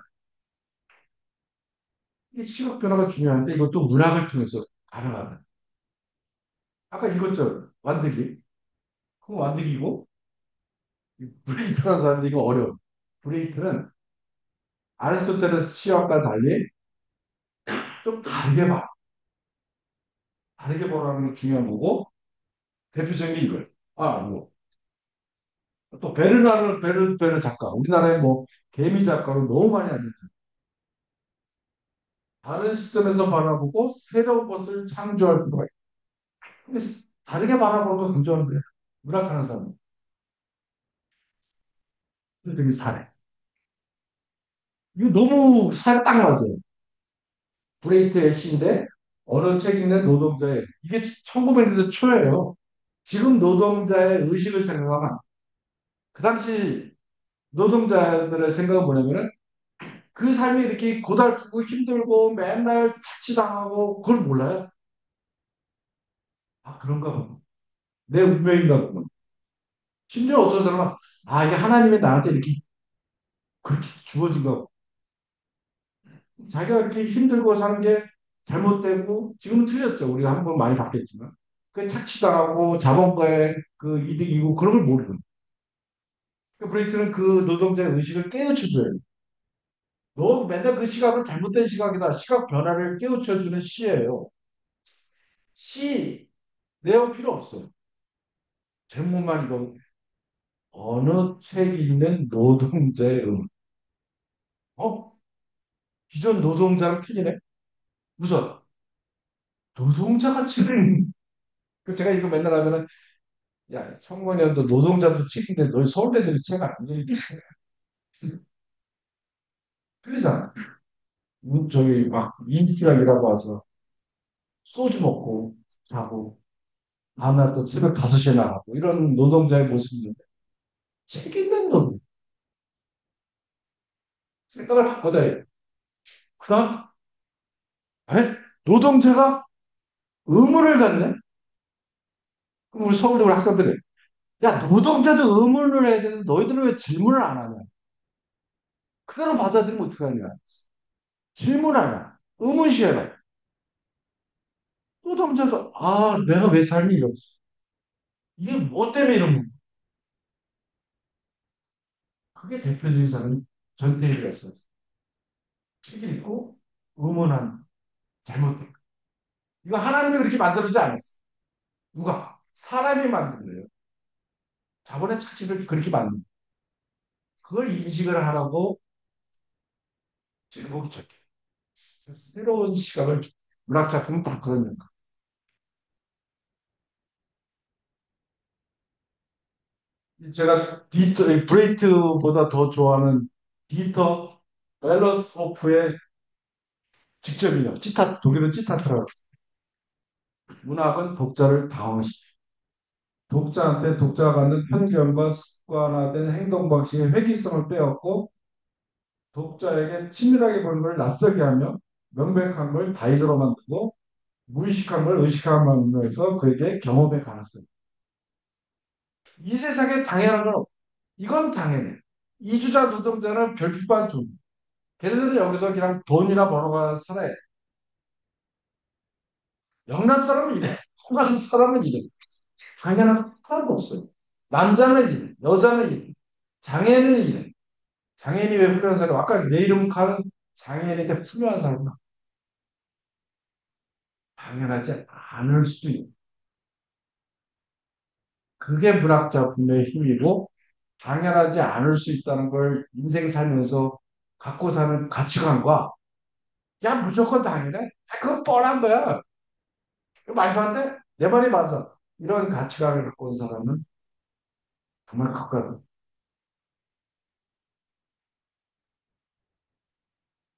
이 시각 변화가 중요한데 이것도 문학을 통해서 가능하다. 아까 읽었죠? 완득이. 그거 완득이고 이 브레이트라는 사람이 이거 어려워. 브레이트는 아리스토텔레스 시각과 달리 좀 다르게 봐. 다르게 보라는 게 중요한 거고, 대표적인 게 이거예요. 아, 뭐, 또 베르 작가. 우리나라에 뭐, 개미 작가로 너무 많이 알려져. 다른 시점에서 바라보고 새로운 것을 창조할 필요가 있다. 근데 다르게 바라보는 걸 강조하는 거예요. 문학하는 사람. 되게 잘해. 이거 너무 사에 딱 맞아요. 브레이트의 시인데 어느 책 읽는 노동자의 이게 1900년대 초예요. 지금 노동자의 의식을 생각하면 그 당시 노동자들의 생각은 뭐냐면은 그 삶이 이렇게 고달프고 힘들고 맨날 착취당하고 그걸 몰라요. 아 그런가 보면 내 운명인가 보면 심지어 어떤 사람은 아 이게 하나님이 나한테 이렇게 그렇게 주어진 거 자기가 이렇게 힘들고 사는 게 잘못되고 지금은 틀렸죠. 우리가 한 번 많이 바뀌었지만 그 착취당하고 자본가의 그 이득이고 그런 걸 모르는 그 브레이크는 그 노동자의 의식을 깨우쳐줘요. 너 맨날 그 시각은 잘못된 시각이다. 시각 변화를 깨우쳐주는 시예요. 시 내용 필요 없어요. 제목만 읽어도 어느 책 읽는 노동자의 어? 기존 노동자랑 틀리네? 우선 노동자가 책을 그 제가 이거 맨날 하면은 야 청소년도 노동자도 책인데 너희 서울대들이 책 아니야? 이게 틀리잖아. 저기 막 인기랑 일하고 와서 소주 먹고 자고 다음날 또 새벽 5시에 나가고 이런 노동자의 모습인데 책 읽는 노동 생각을 바꿔야 해. 그다음 에? 노동자가 의무를 갖네? 그럼 우리 서울대 우리 학생들이 야 노동자도 의무를 해야 되는데 너희들은 왜 질문을 안 하냐? 그대로 받아들이면 어떡하냐? 질문하냐? 의문시해라. 노동자가 아 내가 왜 삶이 이렇지? 이게 뭐 때문에 이런 거야? 그게 대표적인 사람이 전태일이가 있어요. 책 읽고 의문한 잘못된 거. 이거 하나님이 그렇게 만들어주지 않았어. 누가? 사람이 만든 거예요. 자본의 착취를 그렇게 만든 거예요. 그걸 인식을 하라고 제목이 적혀. 새로운 시각을 문학 작품은 다 그런 거. 제가 브레이트보다 더 좋아하는 디터 벨러스호프의 직접이요. citat, 독일은 citat라고. 문학은 독자를 당황시켜. 독자한테 독자가 갖는 편견과 습관화된 행동 방식의 회귀성을 빼앗고 독자에게 치밀하게 보는 걸 낯설게 하며 명백한 걸 다이저로 만들고 무의식한 걸 의식하게 만들면서 그에게 경험의 가능성. 이 세상에 당연한 건 없. 이건 당연해. 이주자 노동자는 별빛반 존. 걔네들은 여기서 그냥 돈이나 벌어가 살아야 돼. 영남 사람은 이래. 호남 사람은 이래. 당연한 하나도 없어요. 남자는 이래. 여자는 이래. 장애는 이래. 장애인이 왜 훌륭한 사람? 아까 내 이름 가는 장애인에게 훌륭한 사람. 당연하지 않을 수 있는. 그게 문학 작품의 힘이고 당연하지 않을 수 있다는 걸 인생 살면서 갖고 사는 가치관과 야 무조건 당연해? 아, 그건 뻔한 거야. 그거 말도 안 돼? 내 말이 맞아. 이런 가치관을 갖고 온 사람은 정말 극과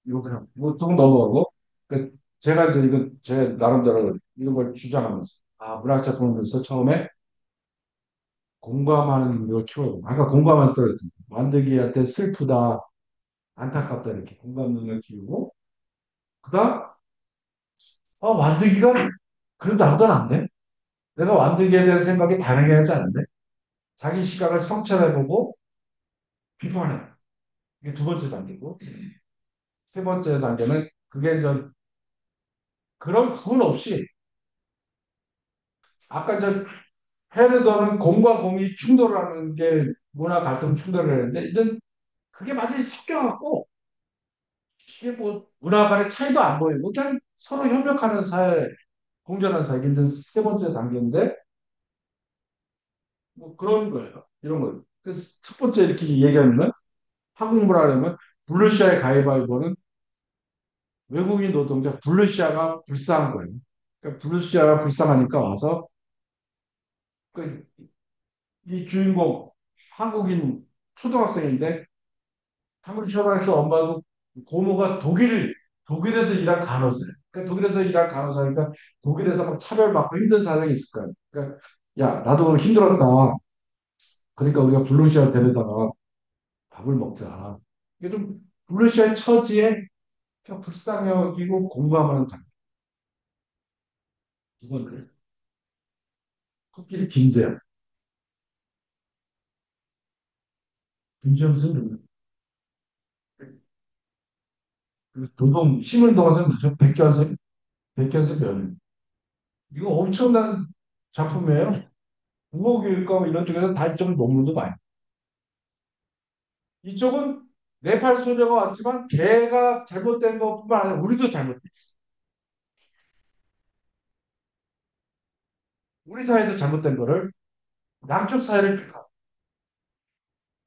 이거 그냥 보통 넘어가고 제가 이제 이거 제 나름대로 이런 걸 주장하면서 아 문학 작품에서 처음에 공감하는 능력을 키워요. 아까 공감한 떨어졌죠. 만들기한테 슬프다, 안타깝다 이렇게 공감 능력을 키우고 그다음 만들기가 그래도 나보다 낫네. 내가 만들기에 대한 생각이 다르게 하지 않는데 자기 시각을 성찰해보고 비판해. 이게 두 번째 단계고 세 번째 단계는 그게 이제 그런 구분 없이 아까 저 헤르더는 공과 공이 충돌하는 게 문화 갈등 충돌을 했는데 이제 그게 완전히 섞여갖고 이게 뭐 문화 간의 차이도 안 보이고 그냥 서로 협력하는 사회, 공존하는 사회. 이게 세 번째 단계인데 뭐 그런 거예요. 이런 거. 그래서 첫 번째 이렇게 얘기하면 한국 문화라면 블루시아의 가위바위보는 외국인 노동자 블루시아가 불쌍한 거예요. 그러니까 블루시아가 불쌍하니까 와서 그 이 주인공 한국인 초등학생인데 한국 초등학생 엄마도 고모가 독일에서 일한 간호사예요. 그러니까 독일에서 일한 간호사니까 독일에서 막 차별받고 힘든 사정이 있을 거예요. 그러니까 야 나도 힘들었다. 그러니까 우리가 블루시아 데려다가 밥을 먹자. 이게 좀 블루시아의 처지에 그냥 불쌍히 여기고 공감하는 단. 두 번째 코끼리 김재현. 김재현 선생님 그 도동 시민도가서 백견생 백견생 면 이거 엄청난 작품이에요. 국어교육과 뭐 이런 쪽에서 다이점 논문도 많이. 이쪽은 네팔 소녀가 왔지만 걔가 잘못된 것뿐만 아니라 우리도 잘못돼. 우리 사회도 잘못된 거를 양쪽 사회를 비판.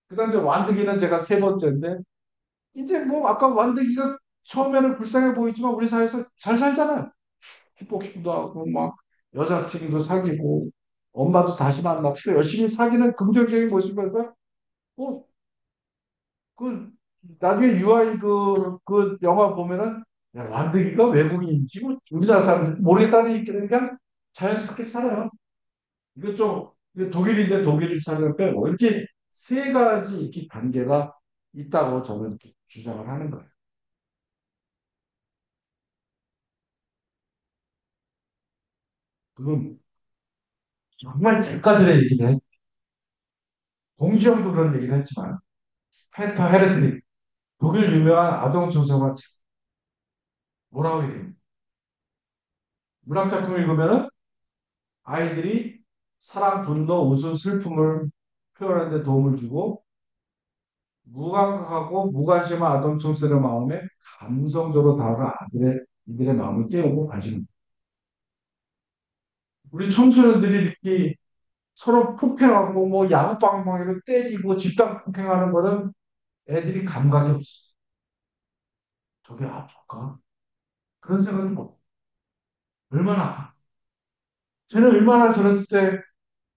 그다음 이제 완득이는 제가 세 번째인데 이제 뭐 아까 완득이가 처음에는 불쌍해 보이지만 우리 사회에서 잘 살잖아요. 힙복싱도 하고 막 여자친구도 사귀고 엄마도 다시 만나고 열심히 사귀는 긍정적인 모습을 어, 그 나중에 유아인 그 영화 보면은 야, 완득이가 외국인인지 뭐 우리나라 사람들 모르겠다는 얘기는 그냥 자연스럽게 살아요. 이거 좀 이거 독일인데 독일 사람을 빼고 이렇게 세 가지 이렇게 단계가 있다고 저는 이렇게 주장을 하는 거예요. 그건 정말 작가들의 얘기를 해. 공지영도 그런 얘기를 했지만 페터 헤르트릭 독일 유명한 아동 정서가 뭐라고 얘기해요. 문학 작품을 읽으면은 아이들이 사랑, 분노, 웃음, 슬픔을 표현하는 데 도움을 주고 무감각하고 무관심한 아동 청소년의 마음에 감성적으로 다가가 이들의 마음을 깨우고 관심. 우리 청소년들이 이렇게 서로 폭행하고 뭐 야구방망이로 때리고 집단 폭행하는 거는 애들이 감각이 없어. 저게 아플까? 그런 생각을 못. 얼마나 아파? 쟤는 얼마나 저랬을 때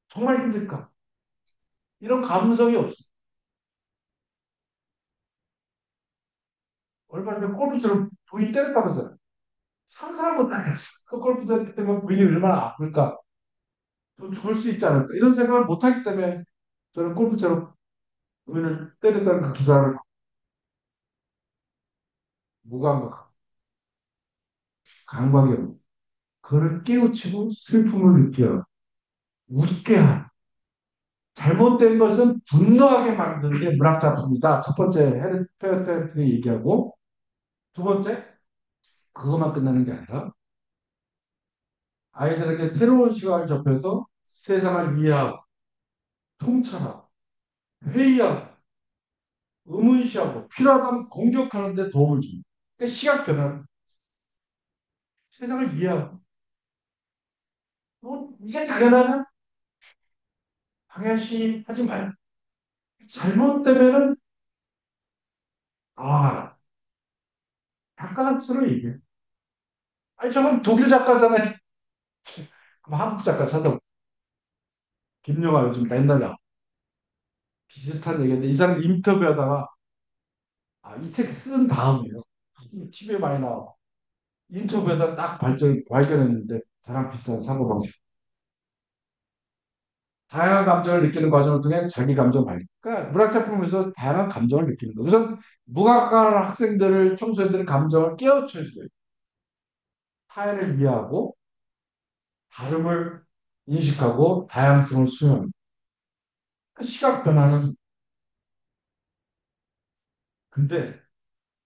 정말 힘들까? 이런 감성이 없어. 얼마 전에 골프처럼 부인 때렸다면서요. 상상을 못하겠어. 그 골프장 때문에 부인이 얼마나 아플까? 좀 죽을 수 있지 않을까? 이런 생각을 못하기 때문에 저는 골프처럼 부인을 때렸다는 그 기사를 무감각, 강박이 없는 그를 깨우치고 슬픔을 느껴 웃게 하는 잘못된 것은 분노하게 만드는 게 문학 작품이다. 첫 번째 헤르페어트리 얘기하고 두 번째 그것만 끝나는 게 아니라 아이들에게 새로운 시각을 접해서 세상을 이해하고 통찰하고 회의하고 의문시하고 필요하다면 공격하는 데 도움을 줍니다. 그러니까 시각 변화는 세상을 이해하고 뭐 이게 당연하나? 당연시 하지 말고 잘못되면은 아 작가스로 얘기해. 아니 저건 독일 작가잖아요. 그럼 한국 작가 찾아 김영하 요즘 맨날 나와. 비슷한 얘기인데 이 사람 인터뷰하다가 이 책 쓴 다음에요. TV에 많이 나와. 인터뷰하다 딱 발견했는데 저랑 비슷한 사고방식. 다양한 감정을 느끼는 과정을 통해 자기 감정을 발견. 그러니까 문학작품에서 다양한 감정을 느끼는 거. 우선 문학과 학생들을 청소년들의 감정을 깨우쳐줘요. 타인을 이해하고 다름을 인식하고 다양성을 수용하는. 그 시각 변화는 근데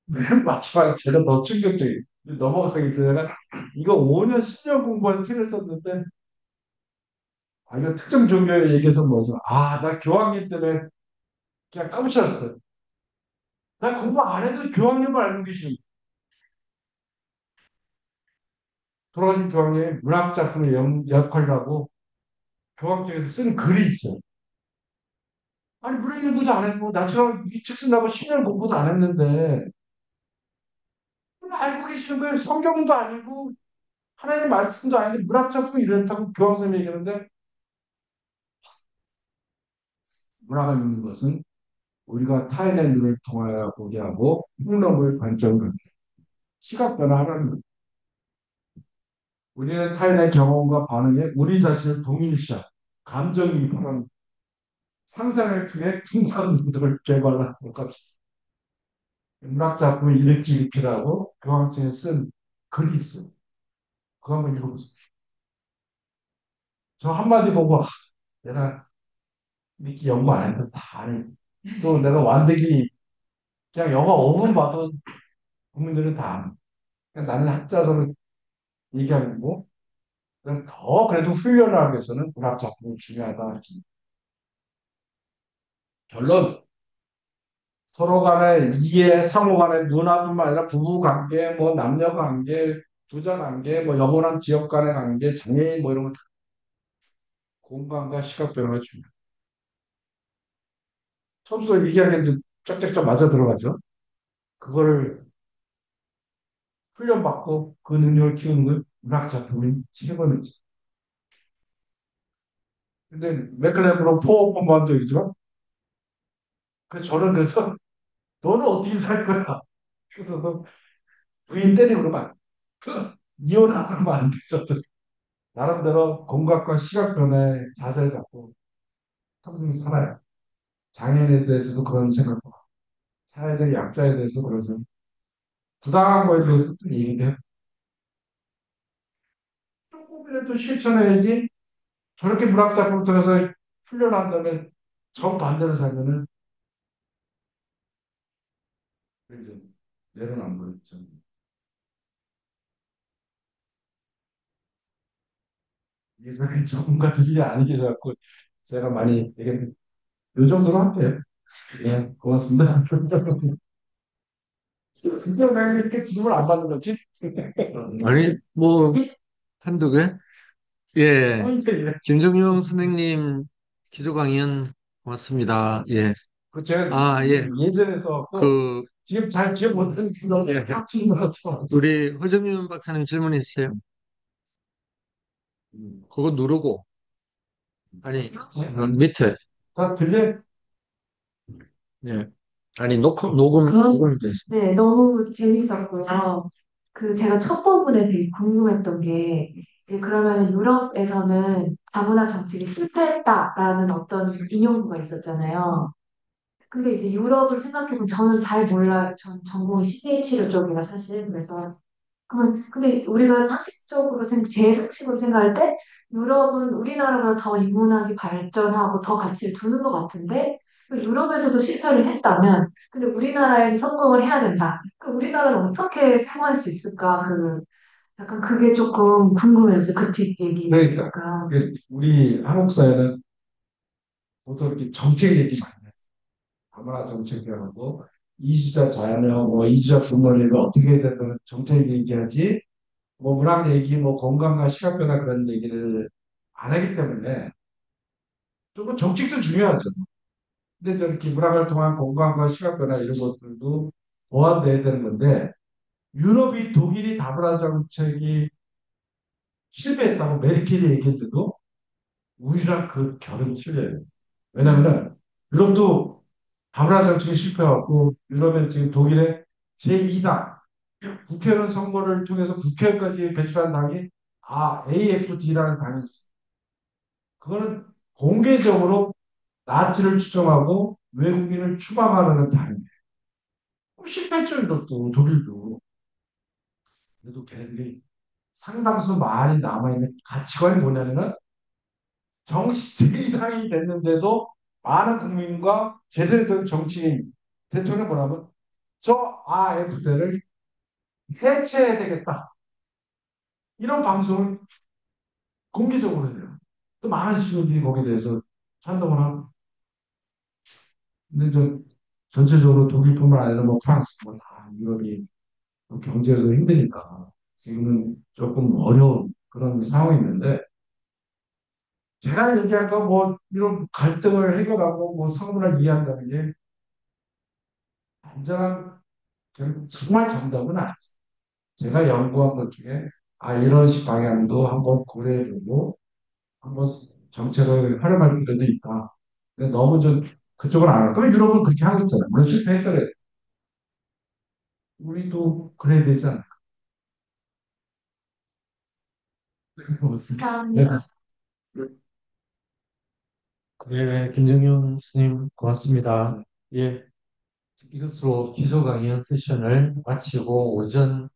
맨 마지막에 제가 더 충격적이에요. 넘어가기 전에 내가 이거 5년 10년 공부해서 책을 썼는데 이거 특정 종교에 얘기해서 뭐죠? 나 교황님 때문에 그냥 까무쳤어요. 나 공부 안 해도 교황님을 알고 계신 돌아가신 교황님 문학작품의 역할이라고 교황청에서 쓴 글이 있어요. 아니 문학 공부도 안 했고 나처럼 이 책 쓴다고 10년 공부도 안 했는데 알고 계시는 거예요. 성경도 아니고 하나님 말씀도 아닌데 문학작품이 이렇다고 교황 선생님이 얘기하는데 문학을 읽는 것은 우리가 타인의 눈을 통하여 보게 하고 폭넓은 관점을 시각 변화하라는 거예요. 우리는 타인의 경험과 반응에 우리 자신을 동일시하 감정이입하는 상상을 통해 퉁명한 눈들을 개발하도록 합시다. 문학작품을 일으키라고 교황청에 쓴 글이 있어요. 그거 한번 읽어보세요. 저 한마디 보고 내가 미끼 연구 안 해도 다 아네. 또 내가 완득이 그냥 영화 5분 봐도 국민들은 다 아네. 그냥 나는 학자로는 얘기하는 거고 더 그래도 훈련하기 위해서는 문학작품이 중요하다. 결론 서로 간의 이해, 상호 간의 문화뿐만 아니라 부부 관계, 뭐 남녀 관계, 부자 관계, 뭐 영원한 지역 간의 관계, 장애인 뭐 이런 거 공간과 시각 변화가 중요해요. 처음부터 얘기한 게 쫙쫙쫙 맞아 들어가죠. 그거를 훈련받고 그 능력을 키우는 건 문학 작품인 최고는지. 근데 맥클레브로 포옹만 적이지만 그래서 저는 그래서 너는 어떻게 살 거야? 그래서 너 부인 때리고 그러면 안 돼. 이혼하고 그러면 안 돼. 나름대로 공각과 시각 변화의 자세를 갖고 평생 살아요. 장애인에 대해서도 그런 생각하고 사회적 약자에 대해서 그런 생각, 부당한 거에 대해서 또 얘기해요. 조금이라도 실천해야지 저렇게 문학작품을 통해서 훈련한다면 정반대로 살면은 이제 내려놔버렸죠. 이게 그렇게 전문가들이 아니라고 제가 많이 얘기했는데 요 정도로 할게요. 예, 고맙습니다. 근데 왜 이렇게 질문 안 받는 거지? 아니, 뭐, 한두 개? 예. 예. 김정용 선생님 기조강연 고맙습니다. 예. 그 제가 아, 예. 예전에서 또 그, 지금 잘 기억 못하는 그런 예. 질문 같은 우리 허정윤 박사님 질문했어요. 그거 누르고, 아니, 밑에. 다 들려? 예. 아니, 녹음이 돼 있어. 네, 너무 재밌었고요. 그 제가 첫 부분에 되게 궁금했던 게 이제 그러면 유럽에서는 다문화 정책이 실패했다라는 어떤 인용구가 있었잖아요. 근데 이제 유럽을 생각해보면 저는 잘 몰라요. 전 전공이 CPA 치료 쪽이라 사실 그래서 그러면 근데 우리가 제 상식으로 생각할 때 유럽은 우리나라보다 더 인문학이 발전하고 더 가치를 두는 것 같은데 그 유럽에서도 실패를 했다면 근데 우리나라에서 성공을 해야 된다. 그 우리나라는 어떻게 성공할 수 있을까? 그 약간 그게 조금 궁금해서 그 뒷 그러니까 얘기가. 우리 한국 사회는 보통 이렇게 정책 얘기 많이 해요. 아무나 정책이라고 이주자 자녀, 뭐 이주자 부모님을 어떻게 해야 된다는 정책 얘기하지. 뭐 문학 얘기, 뭐 건강과 시각 변화 그런 얘기를 안 하기 때문에 조금 정책도 중요하죠. 근데 저렇게 문학을 통한 건강과 시각 변화 이런 것들도 보완돼야 되는 건데 유럽이 독일이 다문화 정책이 실패했다고 메르켈이 얘기했는데도 우리랑 그 결은 틀려요. 왜냐하면 유럽도 다문화 정책이 실패하고 유럽은 지금 독일의 제2당 국회의원 선거를 통해서 국회까지 배출한 당이 AFD라는 당이 있어요. 그거는 공개적으로 나치를 추종하고 외국인을 추방하는 당이에요. 실패했죠, 유럽도 독일도. 그래도 걔네들이 상당수 많이 남아있는 가치관이 뭐냐면은 정식 제2당이 됐는데도 많은 국민과 제대로 된 정치인 대통령 뭐라면 저 AFD를 해체해야 되겠다. 이런 방송을 공개적으로 해요. 또 많은 시민들이 거기에 대해서 찬동을 하고 근데 전체적으로 독일뿐만 아니라 뭐 프랑스, 뭐 다 유럽이 경제에서 힘드니까 지금은 조금 어려운 그런 상황이 있는데 제가 얘기할 건 뭐 이런 갈등을 해결하고 뭐 서로를 이해한다는 게 완전한 정말 정답은 아니죠. 제가 연구한 것 중에 이런 식 방향도 한번 고려해보고 한번 정책을 활용할 필요도 있다. 근데 너무 좀 그쪽은 안 할까? 유럽은 그렇게 하고 있잖아요. 물론 실패했더라도 우리도 그래야 되지 않을까? 그렇습니다. 네. 감사합니다. 네, 김정용 스님 고맙습니다. 예, 이것으로 기조 강연 세션을 마치고 오전